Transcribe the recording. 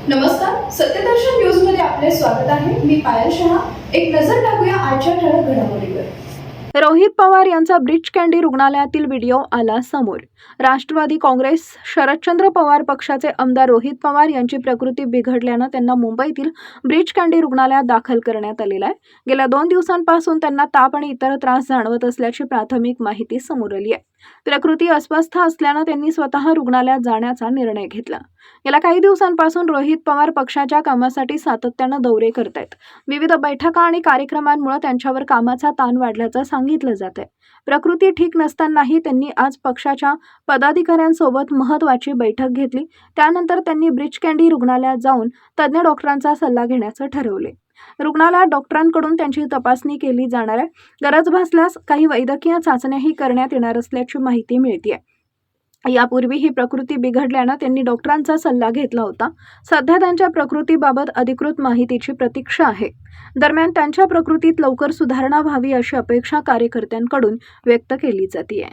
नमस्कार, सत्यदर्शन न्यूज मध्ये आपले स्वागत आहे. मी पायल शहा. एक नजर टाकूया आजच्या ठळक घडामोडीवर. रोहित पवार यांचा ब्रीच कँडी रुग्णालयातील व्हिडिओ आला समोर. राष्ट्रवादी काँग्रेस शरदचंद्र पवार पक्षाचे आमदार रोहित पवार यांची प्रकृती बिघडल्यानं त्यांना मुंबईतील ब्रीच कँडी रुग्णालयात दाखल करण्यात आलेलं आहे. गेल्या 2 दिवसांपासून त्यांना ताप आणि इतर त्रास जाणवत असल्याची प्राथमिक माहिती समोर आली आहे. प्रकृती अस्वस्थ असल्यानं त्यांनी स्वतः रुग्णालयात जाण्याचा निर्णय घेतला. गेल्या काही दिवसांपासून रोहित पवार पक्षाच्या कामासाठी सातत्यानं दौरे करतायत. विविध बैठका आणि कार्यक्रमांमुळे त्यांच्यावर कामाचा ताण वाढल्याचं सांगितलं जात आहे. प्रकृती ठीक नसतानाही त्यांनी आज पक्षाच्या पदाधिकाऱ्यांसोबत महत्त्वाची बैठक घेतली. त्यानंतर त्यांनी ब्रीच कँडी रुग्णालयात जाऊन तज्ज्ञ डॉक्टरांचा सल्ला घेण्याचं ठरवले. रुग्णालयात डॉक्टरांकडून त्यांची तपासणी केली जाणार आहे. गरज भासल्यास काही वैद्यकीय चाचण्याही करण्यात येणार असल्याची माहिती मिळते. यापूर्वी ही प्रकृती बिघडल्यानं त्यांनी डॉक्टरांचा सल्ला घेतला होता. सध्या त्यांच्या प्रकृतीबाबत अधिकृत माहितीची प्रतीक्षा आहे. दरम्यान त्यांच्या प्रकृतीत लवकर सुधारणा व्हावी अशी अपेक्षा कार्यकर्त्यांकडून व्यक्त केली जाते.